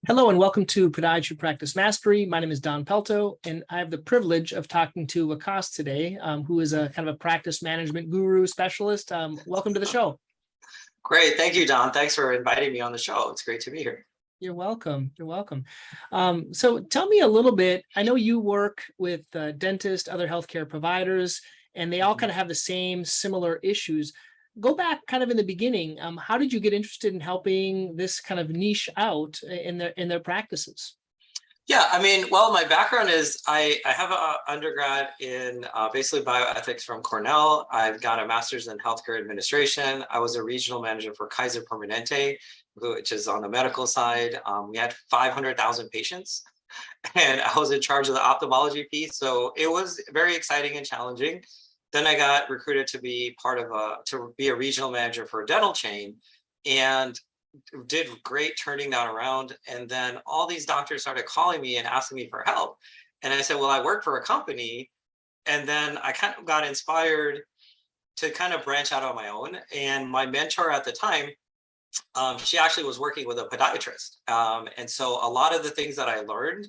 Hello and welcome to Podiatry Practice Mastery. My name is Don Pelto, and I have the privilege of talking to Waqas today, who is a kind of a practice management guru specialist. Welcome to the show. Great. Thank you, Don. Thanks for inviting me on the show. It's great to be here. You're welcome. You're welcome. So tell me a little bit. I know you work with dentists, other healthcare providers, and they all kind of have the same similar issues. Go back kind of in the beginning. How did you get interested in helping this kind of niche out in their practices? Yeah, well, my background is I have an undergrad in basically bioethics from Cornell. I've got a master's in healthcare administration. I was a regional manager for Kaiser Permanente, which is on the medical side. We had 500,000 patients, and I was in charge of the ophthalmology piece. So it was very exciting and challenging. Then I got recruited to be to be a regional manager for a dental chain, and did great turning that around. And then all these doctors started calling me and asking me for help. And I said, well, I work for a company. And then I kind of got inspired to kind of branch out on my own. And my mentor at the time, she actually was working with a podiatrist. And so a lot of the things that I learned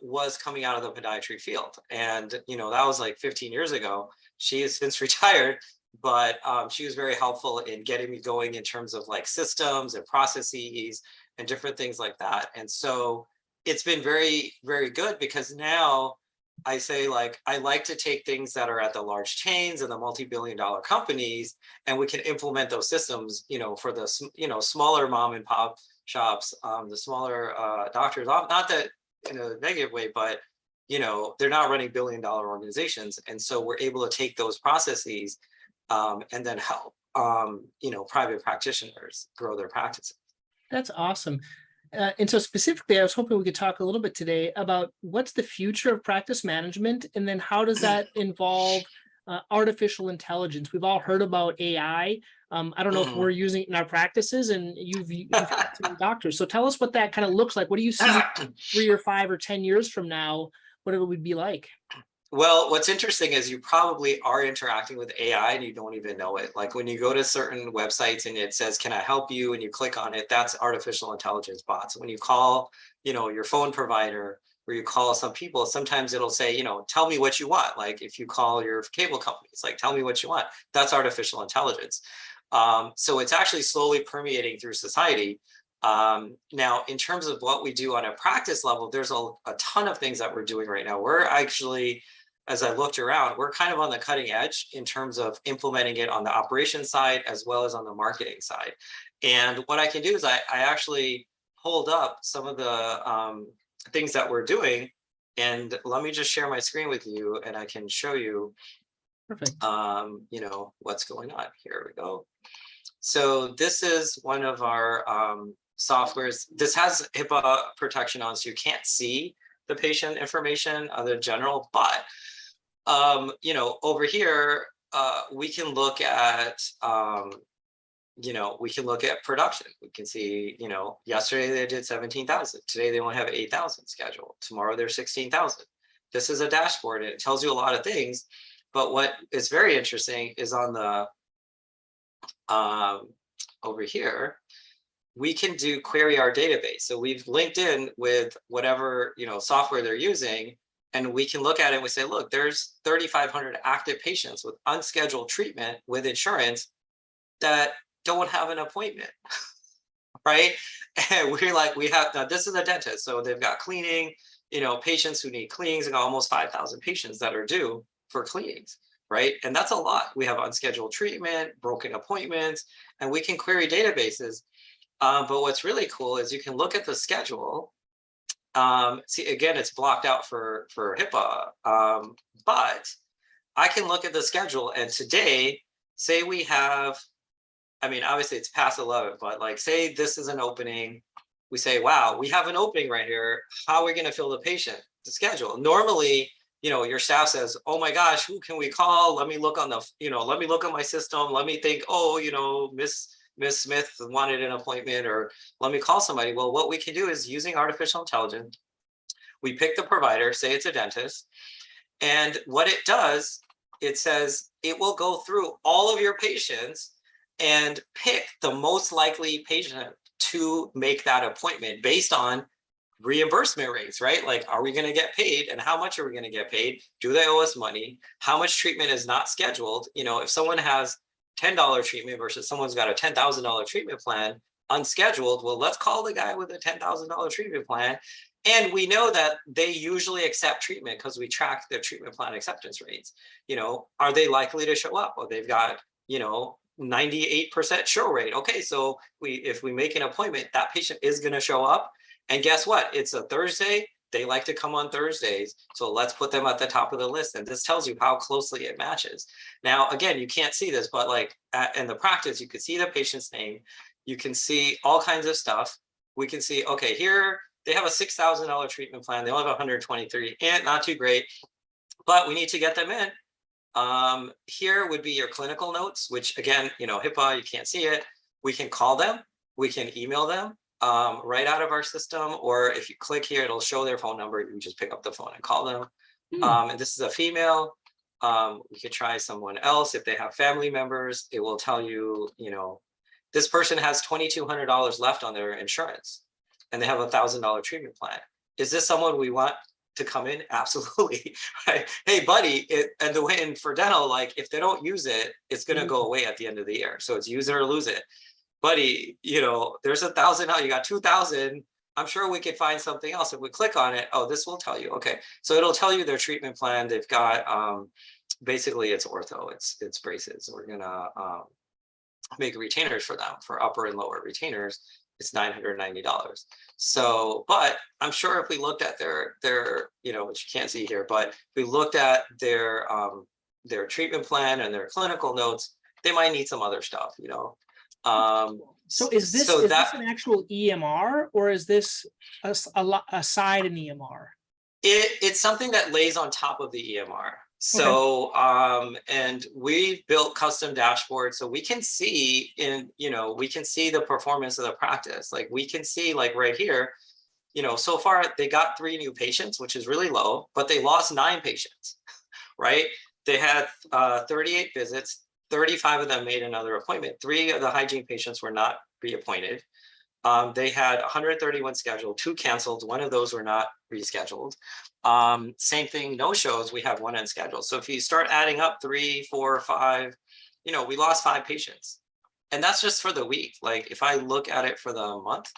was coming out of the podiatry field. And, that was like 15 years ago. She has since retired, but she was very helpful in getting me going in terms of like systems and processes and different things like that. And so it's been very, very good, because now I say, like, I like to take things that are at the large chains and the multi-billion-dollar companies, and we can implement those systems, for the, smaller mom and pop shops, the smaller doctors, not that in a negative way, but, they're not running billion-dollar organizations. And so we're able to take those processes and then help, private practitioners grow their practices. That's awesome. And so specifically, I was hoping we could talk a little bit today about what's the future of practice management, and then how does that involve artificial intelligence? We've all heard about AI. I don't know if we're using it in our practices, and you've some doctors. So tell us what that kind of looks like. What do you see 3 or 5 or 10 years from now? What it would be like? Well, what's interesting is you probably are interacting with AI and you don't even know it. Like when you go to certain websites and it says, "Can I help you?" and you click on it, that's artificial intelligence bots. When you call, your phone provider, or you call some people, sometimes it'll say, "Tell me what you want." Like if you call your cable company, it's like, "Tell me what you want." That's artificial intelligence. So it's actually slowly permeating through society. Now, in terms of what we do on a practice level, there's a ton of things that we're doing right now. We're actually, as I looked around, we're kind of on the cutting edge in terms of implementing it on the operations side as well as on the marketing side. And what I can do is I actually pulled up some of the things that we're doing. And let me just share my screen with you, and I can show you, Perfect. what's going on. Here we go. So this is one of our softwares. This has HIPAA protection on, so you can't see the patient information of the general, but over here, we can look at, we can look at production. We can see, yesterday they did 17,000. Today they only have 8,000 scheduled. Tomorrow they're 16,000. This is a dashboard, and it tells you a lot of things. But what is very interesting is on the, over here, we can do query our database. So we've linked in with whatever, software they're using, and we can look at it and we say, look, there's 3,500 active patients with unscheduled treatment with insurance that don't have an appointment, right? And we're like, now this is a dentist. So they've got cleaning, patients who need cleanings. They've got almost 5,000 patients that are due for cleanings, right? And that's a lot. We have unscheduled treatment, broken appointments, and we can query databases. But what's really cool is you can look at the schedule. See, again, it's blocked out for HIPAA, but I can look at the schedule, and today, say we have, obviously it's past 11, but like say this is an opening, we say, wow, we have an opening right here. How are we going to fill the patient? The schedule. Normally, your staff says, oh my gosh, who can we call? Let me look on the, let me look at my system. Let me think, oh, Miss Smith wanted an appointment, or let me call somebody. Well, what we can do is, using artificial intelligence, we pick the provider, say it's a dentist, and what it does, it says it will go through all of your patients and pick the most likely patient to make that appointment based on reimbursement rates, right? Like, are we going to get paid, and how much are we going to get paid? Do they owe us money? How much treatment is not scheduled? You know, if someone has $10 treatment versus someone's got a $10,000 treatment plan unscheduled, well, let's call the guy with a $10,000 treatment plan. And we know that they usually accept treatment because we track their treatment plan acceptance rates. You know, are they likely to show up? Well, they've got, you know, 98% show rate. Okay, so if we make an appointment, that patient is going to show up. And guess what? It's a Thursday. They like to come on Thursdays. So let's put them at the top of the list. And this tells you how closely it matches. Now, again, you can't see this, but like in the practice, you can see the patient's name. You can see all kinds of stuff. We can see, okay, here they have a $6,000 treatment plan. They only have 123, and not too great, but we need to get them in. Here would be your clinical notes, which again, you know, HIPAA, you can't see it. We can call them. We can email them. Right out of our system, or if you click here, it'll show their phone number. You can just pick up the phone and call them. And this is a female. We could try someone else. If they have family members, it will tell you, you know, this person has $2,200 left on their insurance and they have $1,000 treatment plan. Is this someone we want to come in? Absolutely. Right? Hey, buddy, and the way in for dental, like if they don't use it, it's going to go away at the end of the year. So it's use it or lose it. Buddy, you know, there's 1,000 out, you got 2,000. I'm sure we could find something else. If we click on it, oh, this will tell you. Okay, so it'll tell you their treatment plan. They've got basically it's ortho, it's braces. We're gonna make retainers for them for upper and lower retainers. It's $990. So, but I'm sure if we looked at their you know, which you can't see here, but if we looked at their treatment plan and their clinical notes, they might need some other stuff, you know. So is this an actual EMR, or is this a side an EMR? It's something that lays on top of the EMR. So and we built custom dashboards so we can see we can see the performance of the practice. Like we can see, like right here, you know, so far they got 3 new patients, which is really low, but they lost 9 patients, right? They had 38 visits. 35 of them made another appointment. 3 of the hygiene patients were not reappointed. They had 131 scheduled, 2 canceled. 1 of those were not rescheduled. Same thing, no shows. We have 1 unscheduled. So if you start adding up 3, 4, 5, you know, we lost 5 patients, and that's just for the week. Like if I look at it for the month,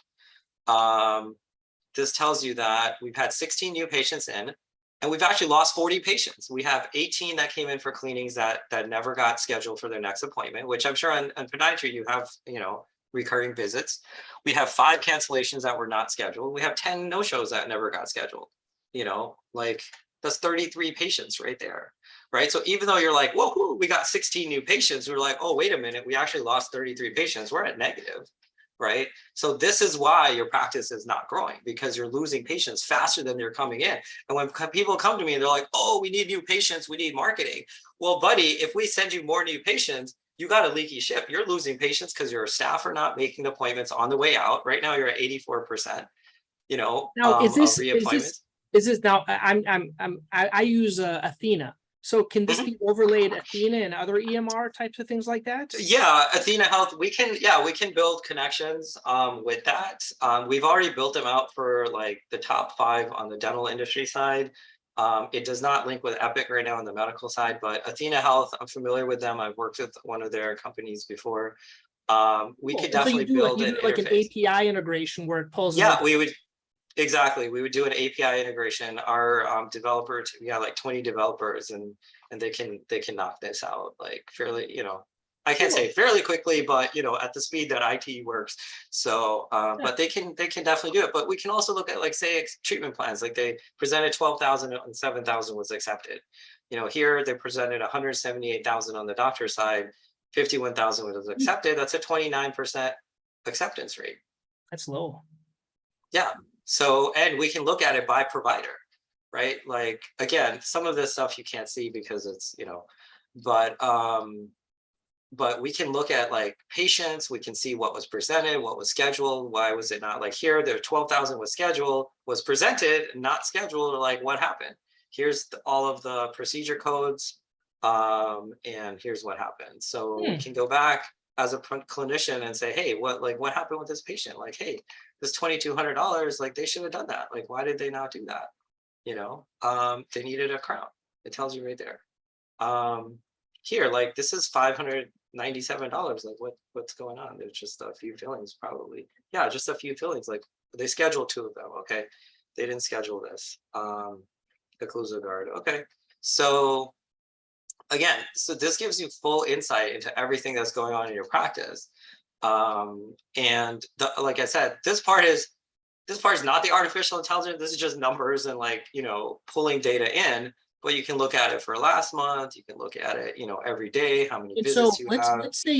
this tells you that we've had 16 new patients in. And we've actually lost 40 patients. We have 18 that came in for cleanings that never got scheduled for their next appointment, which I'm sure on podiatry you have, you know, recurring visits. We have 5 cancellations that were not scheduled. We have 10 no-shows that never got scheduled. You know, like that's 33 patients right there, right? So even though you're like, whoa, we got 16 new patients, we're like, oh, wait a minute, we actually lost 33 patients. We're at negative. Right? So this is why your practice is not growing, because you're losing patients faster than they're coming in. And when people come to me and they're like, oh, we need new patients, we need marketing. Well, buddy, if we send you more new patients, you got a leaky ship. You're losing patients because your staff are not making appointments on the way out. Right now, you're at 84%, you know, now, of reappointments. Is this now? I use Athena. So can this be overlaid Athena and other EMR types of things like that? Yeah, Athena Health, we can build connections with that. We've already built them out for like the top 5 on the dental industry side. It does not link with Epic right now on the medical side, but Athena Health, I'm familiar with them. I've worked with one of their companies before. We could definitely build an like interface. an API integration where it pulls. Yeah, we would. Exactly. We would do an API integration. Our developers, we have like 20 developers, and they can knock this out like fairly, you know, I can't say fairly quickly, but you know, at the speed that IT works. So, but they can definitely do it. But we can also look at, like, say, treatment plans. Like they presented 12,000 and 7,000 was accepted. You know, here they presented 178,000 on the doctor side, 51,000 was accepted. That's a 29% acceptance rate. That's low. Yeah. So, and we can look at it by provider, right? Like, again, some of this stuff you can't see because it's, you know, but we can look at like patients. We can see what was presented, what was scheduled. Why was it not? Like here, there 12,000 was scheduled, was presented, not scheduled. Or like, what happened? Here's all of the procedure codes, and here's what happened. So we can go back. as a clinician and say, hey, what happened with this patient? Like, hey, this $2,200, like they should have done that. Like, why did they not do that? They needed a crown. It tells you right there. Here, like this is $597. Like what's going on? There's just a few fillings probably. Yeah, just a few fillings. Like they scheduled 2 of them. Okay. They didn't schedule this. Occlusal guard. Okay. So again, so this gives you full insight into everything that's going on in your practice. Like I said, this part is not the artificial intelligence. This is just numbers and pulling data in. But you can look at it for last month. You can look at it, every day, how many And visits so you let's have. say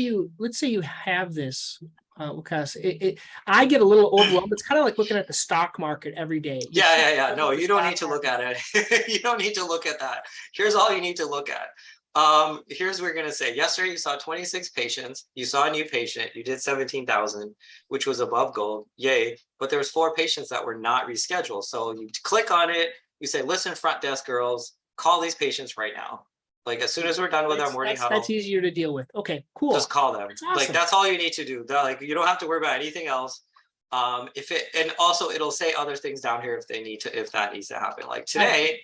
you have this, Waqas. I get a little overwhelmed. It's kind of like looking at the stock market every day. Yeah. No, you don't need to look at it. You don't need to look at that. Here's all you need to look at. Here's what we're gonna say. Yesterday you saw 26 patients. You saw a new patient. You did 17,000, which was above goal. Yay! But there's 4 patients that were not rescheduled. So you click on it. You say, "Listen, front desk girls, call these patients right now. Like as soon as we're done with our morning huddle, that's easier to deal with. Okay, cool. just call them. That's awesome. Like that's all you need to do. Like you don't have to worry about anything else. And also it'll say other things down here if that needs to happen. Like today."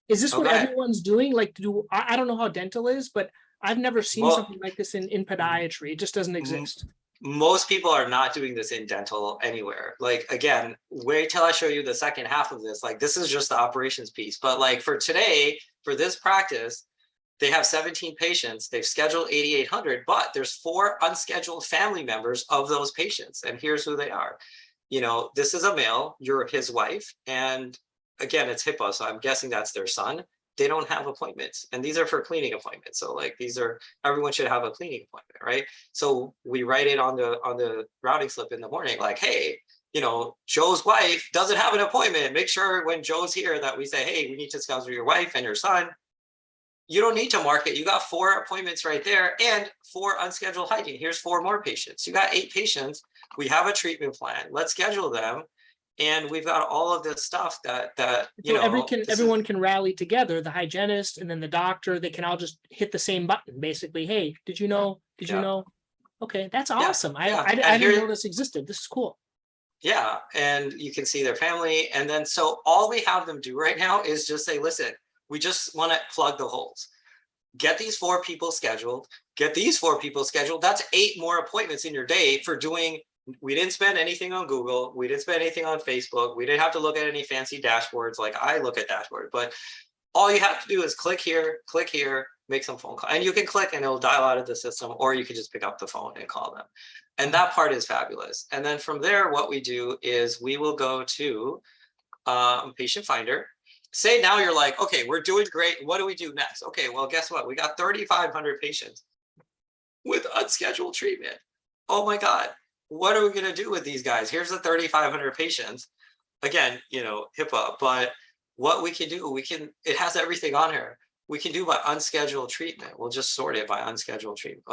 Is this what Okay. everyone's doing? Like, I don't know how dental is, but I've never seen something like this in podiatry. It just doesn't exist. Most people are not doing this in dental anywhere. Like, again, wait till I show you the second half of this. Like, this is just the operations piece. But like for today, for this practice, they have 17 patients. They've scheduled 8,800, but there's 4 unscheduled family members of those patients. And here's who they are. This is a male, you're his wife. And again, it's HIPAA, so I'm guessing that's their son. They don't have appointments, and these are for cleaning appointments. So like everyone should have a cleaning appointment, right? So we write it on the routing slip in the morning, like, hey, Joe's wife doesn't have an appointment. Make sure when Joe's here that we say, hey, we need to schedule your wife and your son. You don't need to mark it. You got 4 appointments right there and 4 unscheduled hygiene. Here's 4 more patients. You got 8 patients. We have a treatment plan. Let's schedule them. And we've got all of this stuff that everyone can rally together, the hygienist and then the doctor. They can all just hit the same button, basically. Hey, did you know? Did you know? Okay, that's awesome. I didn't know this existed. This is cool. Yeah, and you can see their family. And then so all we have them do right now is just say, listen, we just want to plug the holes. Get these 4 people scheduled. Get these 4 people scheduled. That's 8 more appointments in your day for doing. We didn't spend anything on Google. We didn't spend anything on Facebook. We didn't have to look at any fancy dashboards. Like I look at dashboards, but all you have to do is click here, make some phone call. And you can click and it'll dial out of the system, or you can just pick up the phone and call them. And that part is fabulous. And then from there, what we do is we will go to Patient Finder. Say now you're like, okay, we're doing great. What do we do next? Okay, well, guess what? We got 3,500 patients with unscheduled treatment. Oh my God. What are we going to do with these guys? Here's the 3,500 patients. Again, HIPAA, but what we can do, it has everything on here. We can do by unscheduled treatment. We'll just sort it by unscheduled treatment.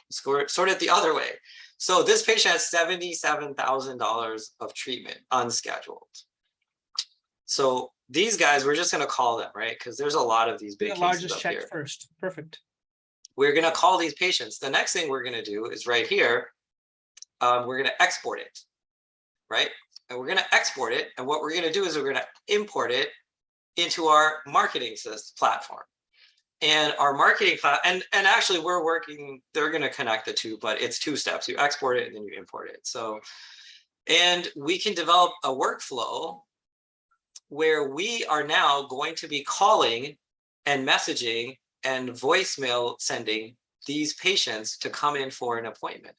Sort it the other way. So this patient has $77,000 of treatment unscheduled. So these guys, we're just going to call them, right? Because there's a lot of these big cases largest up check here. First. Perfect. We're going to call these patients. The next thing we're going to do is right here. We're going to export it, right? And we're going to export it. And what we're going to do is we're going to import it into our marketing platform. And our marketing and actually they're going to connect the two, but it's 2 steps. You export it and then you import it. So, and we can develop a workflow where we are now going to be calling and messaging and voicemail sending these patients to come in for an appointment,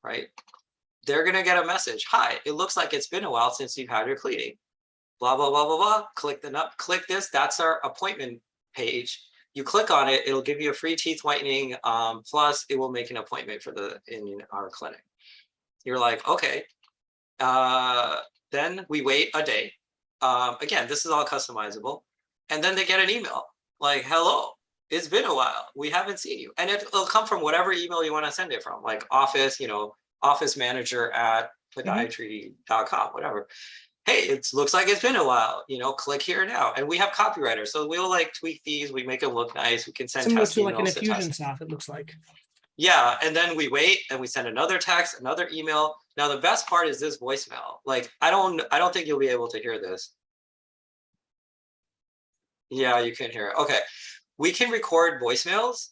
right? They're going to get a message. Hi, it looks like it's been a while since you've had your cleaning. Blah, blah, blah, blah, blah. Click this. That's our appointment page. You click on it. It'll give you a free teeth whitening. Plus, it will make an appointment in our clinic. You're like, okay. Then we wait a day. Again, this is all customizable. And then they get an email like, hello, it's been a while. We haven't seen you. And it'll come from whatever email you want to send it from, like office, office manager at podiatry.com, whatever. Hey, it looks like it's been a while, click here now. And we have copywriters. So we'll tweak these. We make them look nice. We can send similar test to like an emails infusion soft, it looks like. Yeah, and then we wait and we send another text, another email. Now the best part is this voicemail. Like I don't think you'll be able to hear this. Yeah, you can hear it. Okay. We can record voicemails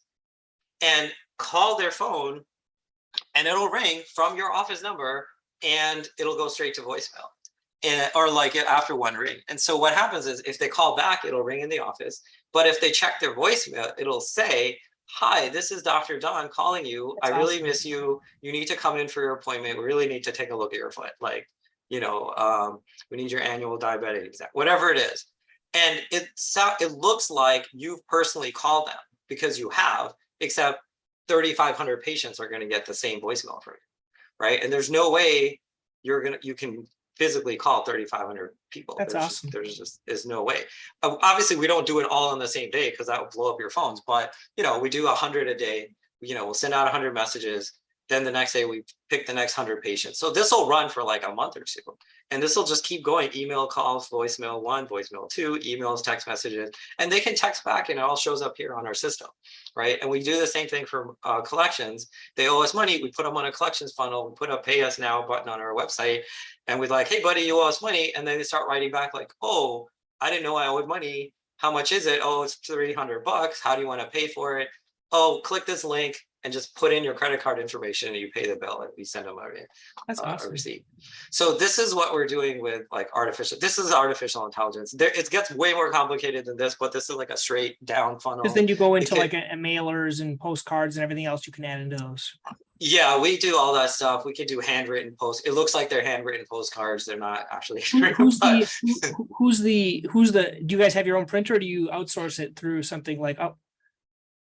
and call their phone and it'll ring from your office number and it'll go straight to voicemail. And, or like after one ring. And so what happens is if they call back, it'll ring in the office. But if they check their voicemail, it'll say, "Hi, this is Dr. Don calling you. That's I really awesome. miss you. You need to come in for your appointment. We really need to take a look at your foot. Like, we need your annual diabetic exam, whatever it is." And it looks like you've personally called them because you have, except 3,500 patients are going to get the same voicemail from you, right? And there's no way you can physically call 3,500 people. That's awesome. There's no way. Obviously, we don't do it all on the same day because that would blow up your phones. But we do 100 a day. We'll send out 100 messages. Then the next day we pick the next 100 patients. So this will run for like a month or two, and this will just keep going. Email, calls, voicemail 1, voicemail 2, emails, text messages, and they can text back, and it all shows up here on our system, right? And we do the same thing for collections. They owe us money. We put them on a collections funnel. We put a "Pay Us Now" button on our website, and we're like, "Hey, buddy, you owe us money," and then they start writing back like, "Oh, I didn't know I owed money. How much is it? Oh, it's $300. How do you want to pay for it? Oh, click this link and just put in your credit card information and you pay the bill and we send them That's a awesome. receipt." So this is what we're doing with like this is artificial intelligence. It gets way more complicated than this, but this is like a straight down funnel. Because then you go into like a mailers and postcards and everything else you can add into those. Yeah, we do all that stuff. We can do handwritten post. It looks like they're handwritten postcards. They're not actually. Who's the do you guys have your own printer, or do you outsource it through something like, oh,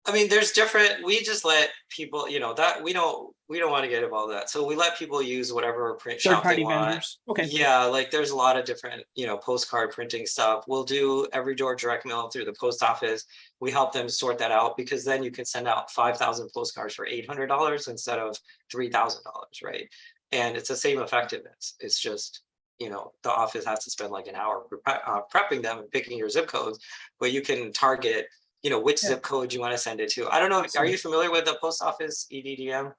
I mean, there's different, we just let people, that we don't want to get involved in that. So we let people use whatever print shop they third-party want. vendors? Okay. Yeah, like there's a lot of different, postcard printing stuff. We'll do every door direct mail through the post office. We help them sort that out because then you can send out 5,000 postcards for $800 instead of $3,000, right? And it's the same effectiveness. It's just, the office has to spend like an hour prepping them and picking your zip codes, but you can target which zip code you want to send it to. I don't know. Are you familiar with the post office EDDM?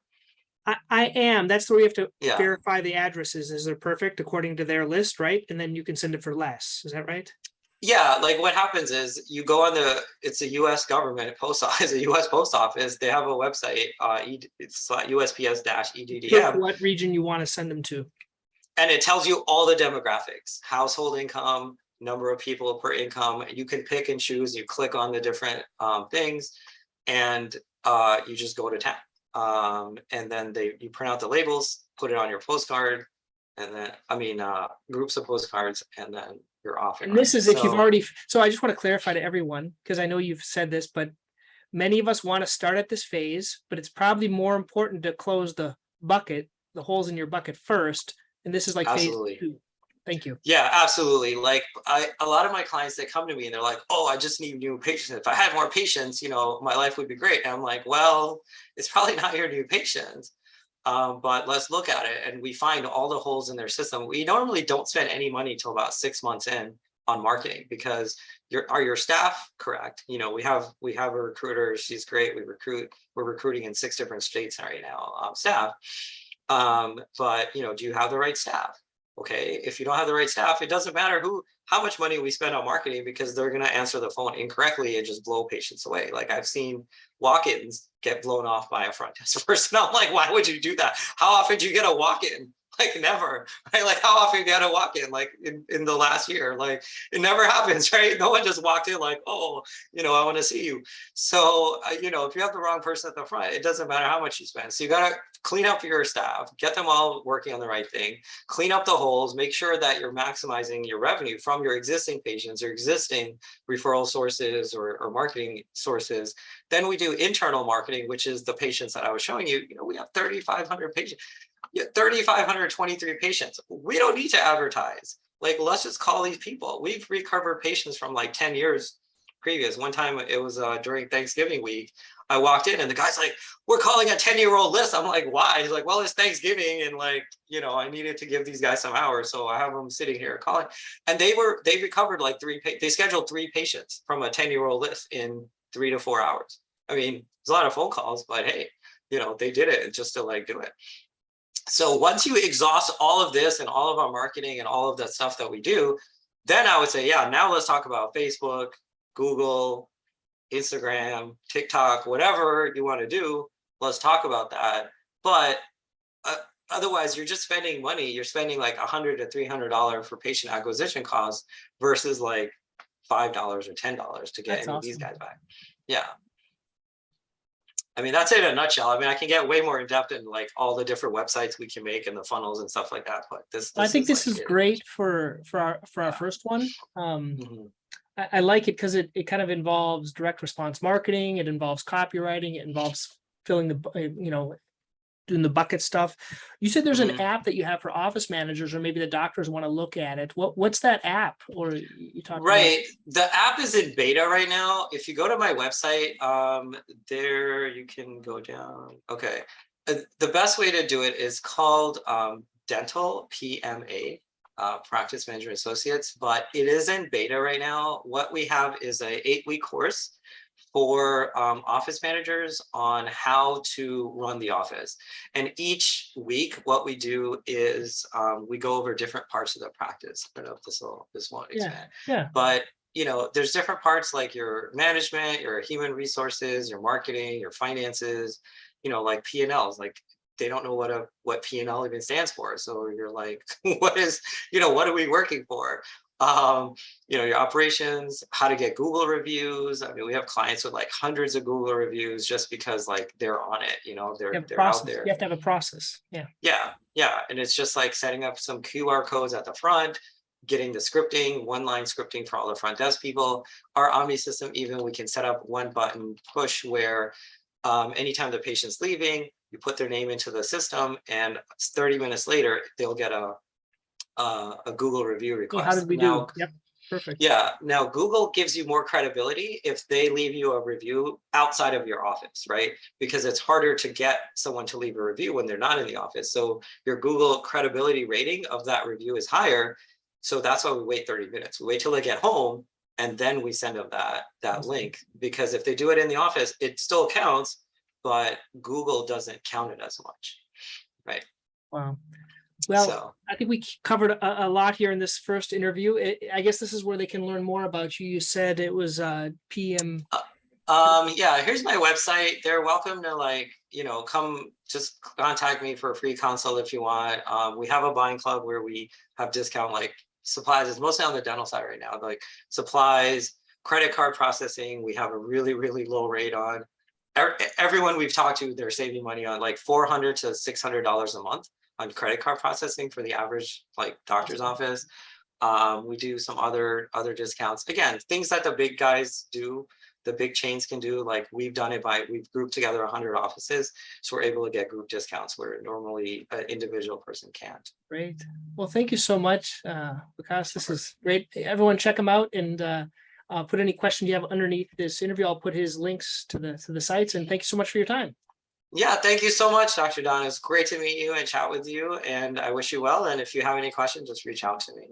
I am. That's where you have to Yeah. verify the addresses. Is they're perfect according to their list, right? And then you can send it for less. Is that right? Yeah, like what happens is you go on it's a U.S. government post office, a U.S. post office. They have a website, it's USPS-EDDM. Pick what region you want to send them to. And it tells you all the demographics, household income, number of people per income. You can pick and choose. You click on the different things, and you just go to town. And then you print out the labels, put it on your postcard, and then groups of postcards, and then you're off. And this is if you've already. So I just want to clarify to everyone, because I know you've said this, but many of us want to start at this phase, but it's probably more important to close the holes in your bucket first. And this is like Absolutely. phase 2. Thank you. Yeah, absolutely. Like a lot of my clients, they come to me and they're like, "Oh, I just need new patients. If I had more patients, my life would be great." And I'm like, well, it's probably not your new patients, but let's look at it. And we find all the holes in their system. We normally don't spend any money till about 6 months in on marketing because are your staff correct? We have a recruiter. She's great. We're recruiting in 6 different states right now, staff. But do you have the right staff? Okay, if you don't have the right staff, it doesn't matter how much money we spend on marketing because they're going to answer the phone incorrectly and just blow patients away. Like I've seen walk-ins get blown off by a front desk person. I'm like, why would you do that? How often do you get a walk-in? Like never, right? Like how often you get a walk-in like in the last year? Like it never happens, right? No one just walked in like, "Oh, I want to see you." So, if you have the wrong person at the front, it doesn't matter how much you spend. So you got to clean up your staff, get them all working on the right thing, clean up the holes, make sure that you're maximizing your revenue from your existing patients or existing referral sources or marketing sources. Then we do internal marketing, which is the patients that I was showing you. We have 3,500 patients. 3,523 patients. We don't need to advertise. Like, let's just call these people. We've recovered patients from like 10 years previous. One time it was during Thanksgiving week. I walked in and the guy's like, "We're calling a 10-year-old list." I'm like, "Why?" He's like, "Well, it's Thanksgiving and I needed to give these guys some hours. So I have them sitting here calling." And they recovered like they scheduled 3 patients from a 10-year-old list in 3 to 4 hours. I mean, there's a lot of phone calls, but hey, they did it just to like do it. So once you exhaust all of this and all of our marketing and all of that stuff that we do, then I would say, yeah, now let's talk about Facebook, Google, Instagram, TikTok, whatever you want to do. Let's talk about that. But otherwise, you're just spending money. You're spending like $100 to $300 for patient acquisition costs versus like $5 or $10 to get any of these guys back. Yeah. I mean, that's it in a nutshell. I mean, I can get way more in depth in like all the different websites we can make and the funnels and stuff like that. But I think this is great for our first one. I like it because it kind of involves direct response marketing. It involves copywriting. It involves filling the, doing the bucket stuff. You said there's an app that you have for office managers, or maybe the doctors want to look at it. What's that app? Or you talk right. The app is in beta right now. If you go to my website, there you can go down. Okay. The best way to do it is called Dental PMA. Practice Management Associates, but it is in beta right now. What we have is a 8-week course for office managers on how to run the office. And each week, what we do is we go over different parts of the practice. I don't know if this won't expand. Yeah. But there's different parts like your management, your human resources, your marketing, your finances, like P&Ls, like they don't know what P&L even stands for. So you're like, what are we working for? Your operations, how to get Google reviews. I mean, we have clients with like hundreds of Google reviews just because like they're on it, they're out there. You have to have a process. Yeah. Yeah. And it's just like setting up some QR codes at the front, getting the scripting, one-line scripting for all the front desk people. Our Omni system, even we can set up one button push where anytime the patient's leaving, you put their name into the system, and 30 minutes later, they'll get a Google review request. How did we do? Yep, perfect. Yeah, now Google gives you more credibility if they leave you a review outside of your office, right? Because it's harder to get someone to leave a review when they're not in the office. So your Google credibility rating of that review is higher. So that's why we wait 30 minutes. We wait till they get home, and then we send them that link. Because if they do it in the office, it still counts, but Google doesn't count it as much, right? Wow. Well, I think we covered a lot here in this first interview. I guess this is where they can learn more about you. You said it was PM. Yeah, here's my website. They're welcome to come just contact me for a free consult if you want. We have a buying club where we have discount like supplies. It's mostly on the dental side right now, like supplies, credit card processing. We have a really, really low rate on. Everyone we've talked to, they're saving money on like $400 to $600 a month on credit card processing for the average like doctor's office. We do some other discounts. Again, things that the big guys do, the big chains can do. Like we've done it we've grouped together 100 offices, so we're able to get group discounts where normally an individual person can't. Great. Well, thank you so much, Waqas. This is great. Everyone check him out, and put any questions you have underneath this interview. I'll put his links to the sites, and thank you so much for your time. Yeah, thank you so much, Dr. Don. It's great to meet you and chat with you, and I wish you well. And if you have any questions, just reach out to me.